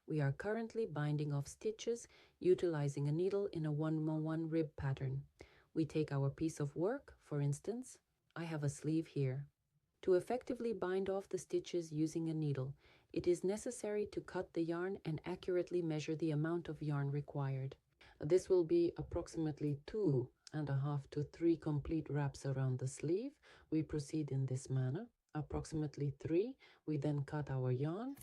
We are currently binding off stitches utilizing a needle in a 1x1 rib pattern. We take our piece of work, for instance, I have a sleeve here. To effectively bind off the stitches using a needle, it is necessary to cut the yarn and accurately measure the amount of yarn required. This will be approximately 2.5 to 3 complete wraps around the sleeve. We proceed in this manner. Approximately 3. We then cut our yarn.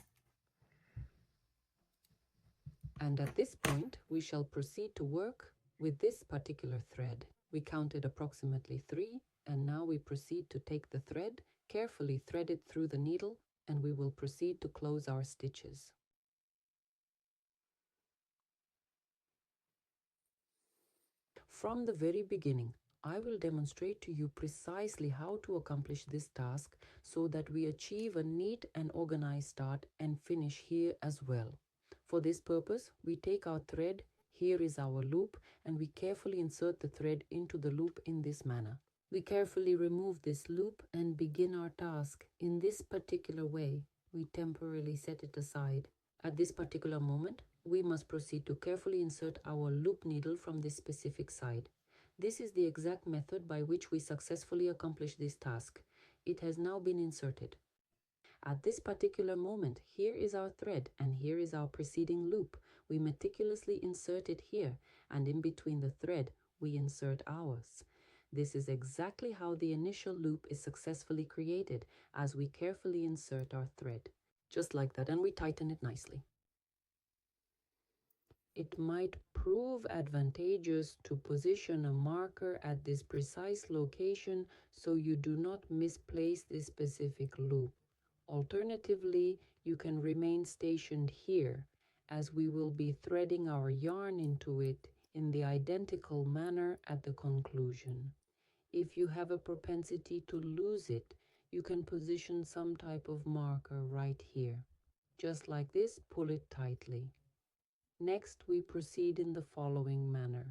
And at this point, we shall proceed to work with this particular thread. We counted approximately 3, and now we proceed to take the thread, carefully thread it through the needle, and we will proceed to close our stitches. From the very beginning, I will demonstrate to you precisely how to accomplish this task so that we achieve a neat and organized start and finish here as well. For this purpose, we take our thread, here is our loop, and we carefully insert the thread into the loop in this manner. We carefully remove this loop and begin our task in this particular way. We temporarily set it aside. At this particular moment, we must proceed to carefully insert our loop needle from this specific side. This is the exact method by which we successfully accomplish this task. It has now been inserted. At this particular moment, here is our thread and here is our preceding loop. We meticulously insert it here, and in between the thread, we insert ours. This is exactly how the initial loop is successfully created as we carefully insert our thread. Just like that, and we tighten it nicely. It might prove advantageous to position a marker at this precise location so you do not misplace this specific loop. Alternatively, you can remain stationed here, as we will be threading our yarn into it in the identical manner at the conclusion. If you have a propensity to lose it, you can position some type of marker right here. Just like this, pull it tightly. Next, we proceed in the following manner.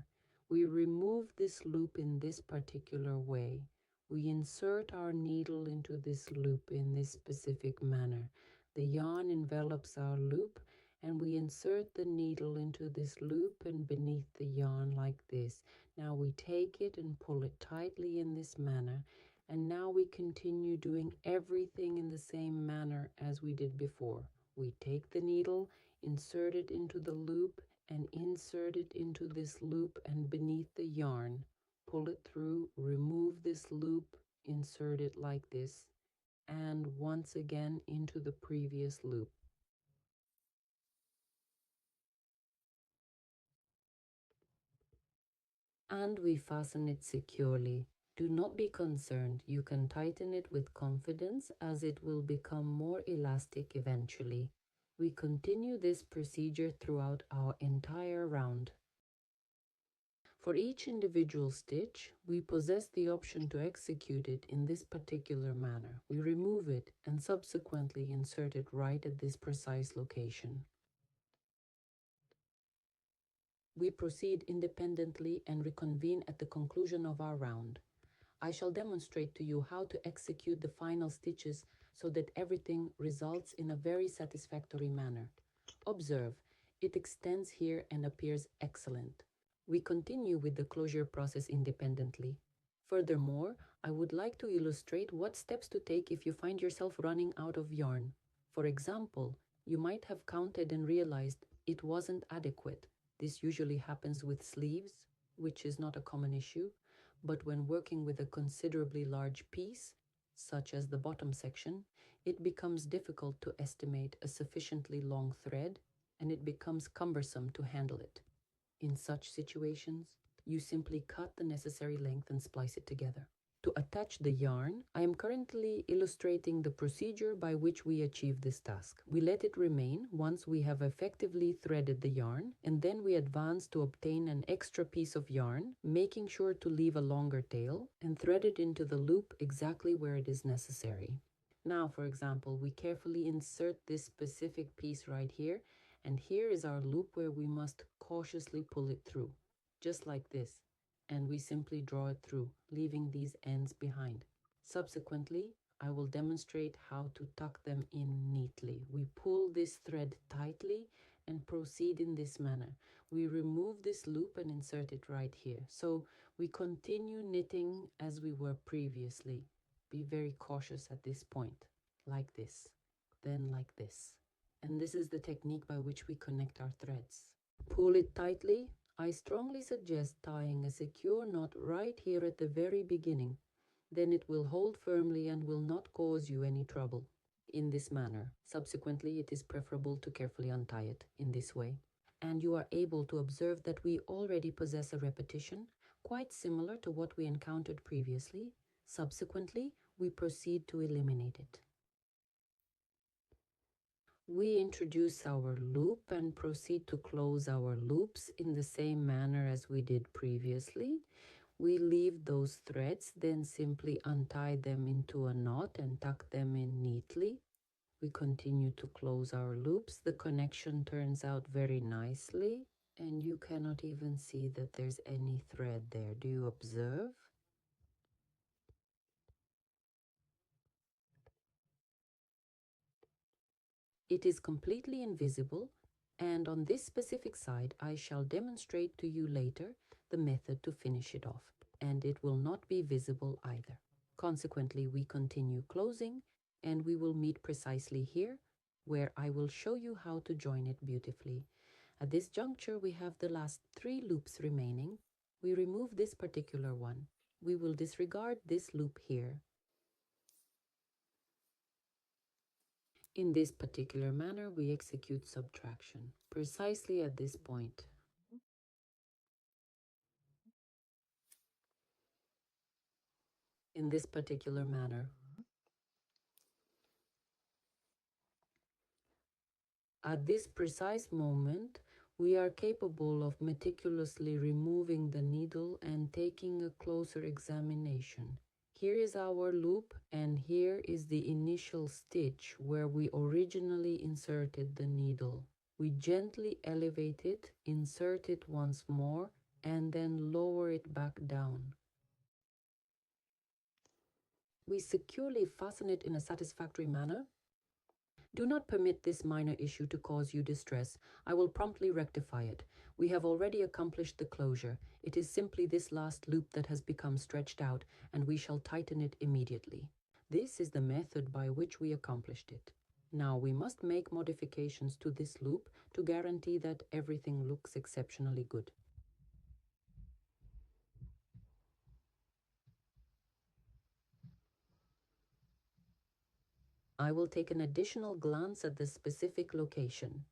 We remove this loop in this particular way. We insert our needle into this loop in this specific manner. The yarn envelops our loop, and we insert the needle into this loop and beneath the yarn like this. Now we take it and pull it tightly in this manner, and now we continue doing everything in the same manner as we did before. We take the needle, insert it into the loop, and insert it into this loop and beneath the yarn. Pull it through, remove this loop, insert it like this, and once again into the previous loop. And we fasten it securely. Do not be concerned, you can tighten it with confidence as it will become more elastic eventually. We continue this procedure throughout our entire round. For each individual stitch, we possess the option to execute it in this particular manner. We remove it and subsequently insert it right at this precise location. We proceed independently and reconvene at the conclusion of our round. I shall demonstrate to you how to execute the final stitches so that everything results in a very satisfactory manner. Observe, it extends here and appears excellent. We continue with the closure process independently. Furthermore, I would like to illustrate what steps to take if you find yourself running out of yarn. For example, you might have counted and realized it wasn't adequate. This usually happens with sleeves, which is not a common issue, but when working with a considerably large piece, such as the bottom section, it becomes difficult to estimate a sufficiently long thread, and it becomes cumbersome to handle it. In such situations, you simply cut the necessary length and splice it together. To attach the yarn, I am currently illustrating the procedure by which we achieve this task. We let it remain once we have effectively threaded the yarn, and then we advance to obtain an extra piece of yarn, making sure to leave a longer tail and thread it into the loop exactly where it is necessary. Now, for example, we carefully insert this specific piece right here, and here is our loop where we must cautiously pull it through, just like this. And we simply draw it through, leaving these ends behind. Subsequently, I will demonstrate how to tuck them in neatly. We pull this thread tightly and proceed in this manner. We remove this loop and insert it right here. So we continue knitting as we were previously. Be very cautious at this point, like this, then like this. And this is the technique by which we connect our threads. Pull it tightly. I strongly suggest tying a secure knot right here at the very beginning. Then it will hold firmly and will not cause you any trouble. In this manner. Subsequently, it is preferable to carefully untie it in this way. And you are able to observe that we already possess a repetition, quite similar to what we encountered previously. Subsequently, we proceed to eliminate it. We introduce our loop and proceed to close our loops in the same manner as we did previously. We leave those threads, then simply untie them into a knot and tuck them in neatly. We continue to close our loops. The connection turns out very nicely, and you cannot even see that there's any thread there. Do you observe? It is completely invisible, and on this specific side I shall demonstrate to you later the method to finish it off, and it will not be visible either. Consequently, we continue closing, and we will meet precisely here, where I will show you how to join it beautifully. At this juncture, we have the last 3 loops remaining. We remove this particular one. We will disregard this loop here. In this particular manner, we execute subtraction, precisely at this point. In this particular manner. At this precise moment, we are capable of meticulously removing the needle and taking a closer examination. Here is our loop, and here is the initial stitch where we originally inserted the needle. We gently elevate it, insert it once more, and then lower it back down. We securely fasten it in a satisfactory manner. Do not permit this minor issue to cause you distress. I will promptly rectify it. We have already accomplished the closure. It is simply this last loop that has become stretched out, and we shall tighten it immediately. This is the method by which we accomplished it. Now we must make modifications to this loop to guarantee that everything looks exceptionally good. I will take an additional glance at the specific location.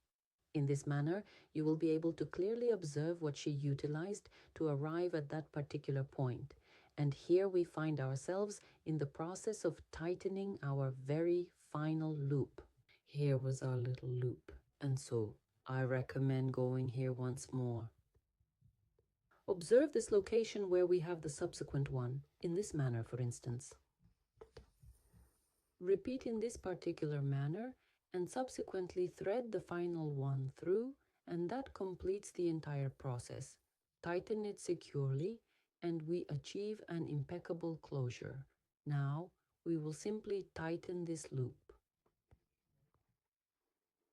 In this manner, you will be able to clearly observe what she utilized to arrive at that particular point. And here we find ourselves in the process of tightening our very final loop. Here was our little loop, and so I recommend going here once more. Observe this location where we have the subsequent one, in this manner, for instance. Repeat in this particular manner and subsequently thread the final one through, and that completes the entire process. Tighten it securely and we achieve an impeccable closure. Now we will simply tighten this loop.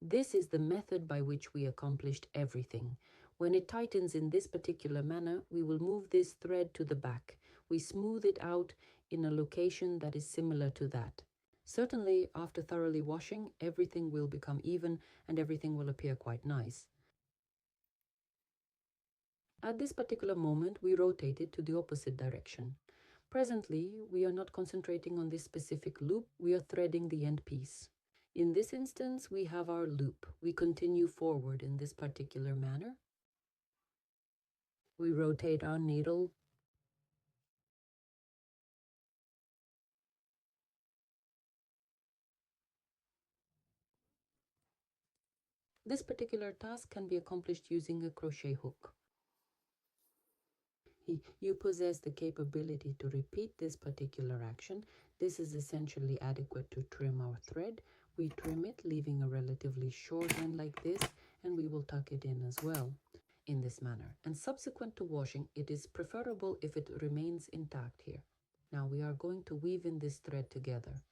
This is the method by which we accomplished everything. When it tightens in this particular manner, we will move this thread to the back. We smooth it out in a location that is similar to that. Certainly, after thoroughly washing, everything will become even and everything will appear quite nice. At this particular moment, we rotate it to the opposite direction. Presently, we are not concentrating on this specific loop, we are threading the end piece. In this instance, we have our loop. We continue forward in this particular manner. We rotate our needle. This particular task can be accomplished using a crochet hook. You possess the capability to repeat this particular action. This is essentially adequate to trim our thread. We trim it, leaving a relatively short end like this, and we will tuck it in as well in this manner. And subsequent to washing, it is preferable if it remains intact here. Now we are going to weave in this thread together.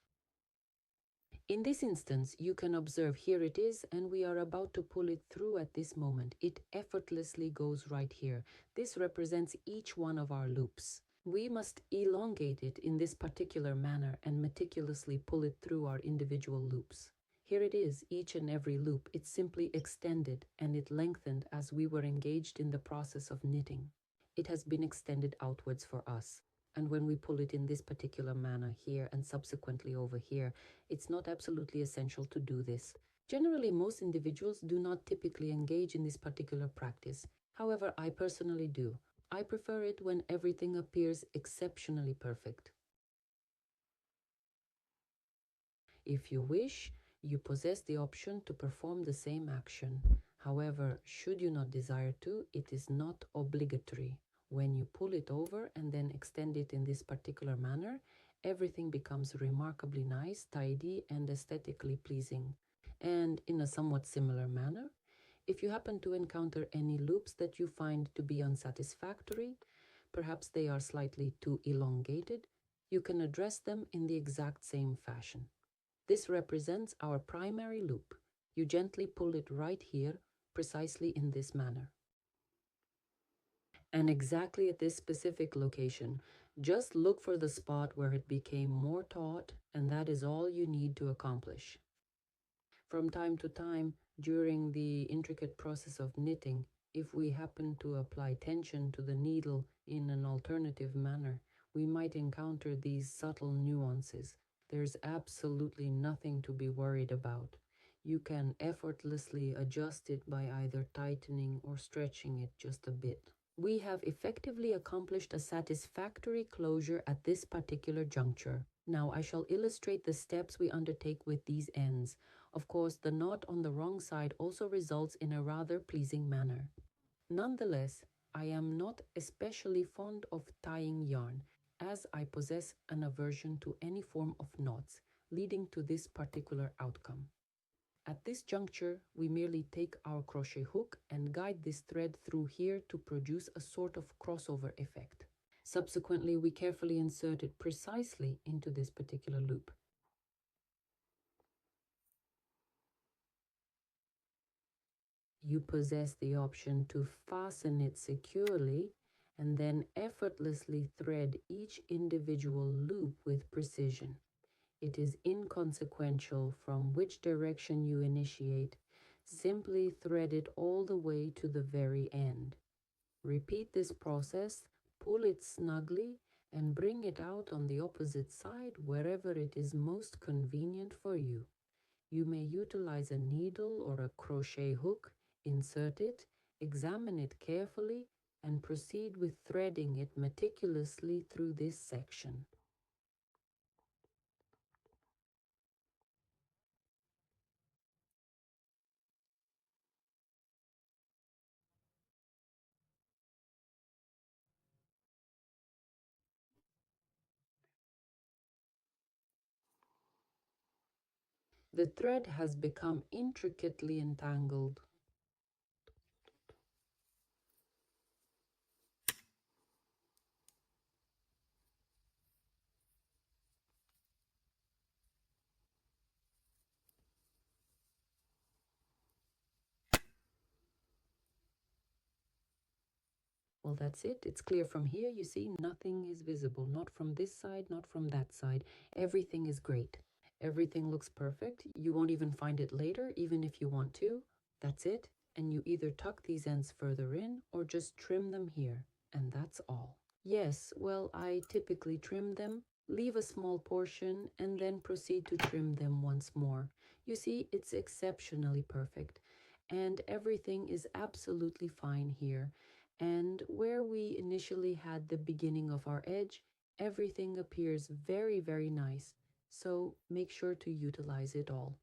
In this instance, you can observe here it is, and we are about to pull it through at this moment. It effortlessly goes right here. This represents each one of our loops. We must elongate it in this particular manner and meticulously pull it through our individual loops. Here it is, each and every loop. It simply extended and it lengthened as we were engaged in the process of knitting. It has been extended outwards for us. And when we pull it in this particular manner here and subsequently over here, it's not absolutely essential to do this. Generally, most individuals do not typically engage in this particular practice. However, I personally do. I prefer it when everything appears exceptionally perfect. If you wish, you possess the option to perform the same action. However, should you not desire to, it is not obligatory. When you pull it over and then extend it in this particular manner, everything becomes remarkably nice, tidy, and aesthetically pleasing. And in a somewhat similar manner, if you happen to encounter any loops that you find to be unsatisfactory, perhaps they are slightly too elongated, you can address them in the exact same fashion. This represents our primary loop. You gently pull it right here, precisely in this manner. And exactly at this specific location, just look for the spot where it became more taut, and that is all you need to accomplish. From time to time, during the intricate process of knitting, if we happen to apply tension to the needle in an alternative manner, we might encounter these subtle nuances. There's absolutely nothing to be worried about. You can effortlessly adjust it by either tightening or stretching it just a bit. We have effectively accomplished a satisfactory closure at this particular juncture. Now I shall illustrate the steps we undertake with these ends. Of course, the knot on the wrong side also results in a rather pleasing manner. Nonetheless, I am not especially fond of tying yarn, as I possess an aversion to any form of knots, leading to this particular outcome. At this juncture, we merely take our crochet hook and guide this thread through here to produce a sort of crossover effect. Subsequently, we carefully insert it precisely into this particular loop. You possess the option to fasten it securely and then effortlessly thread each individual loop with precision. It is inconsequential from which direction you initiate. Simply thread it all the way to the very end. Repeat this process, pull it snugly, and bring it out on the opposite side wherever it is most convenient for you. You may utilize a needle or a crochet hook, insert it, examine it carefully, and proceed with threading it meticulously through this section. The thread has become intricately entangled. Well, that's it. It's clear from here. You see, nothing is visible. Not from this side, not from that side. Everything is great. Everything looks perfect. You won't even find it later, even if you want to. That's it. And you either tuck these ends further in or just trim them here. And that's all. Yes, well, I typically trim them, leave a small portion, and then proceed to trim them once more. You see, it's exceptionally perfect. And everything is absolutely fine here. And where we initially had the beginning of our edge, everything appears very, very nice. So make sure to utilize it all.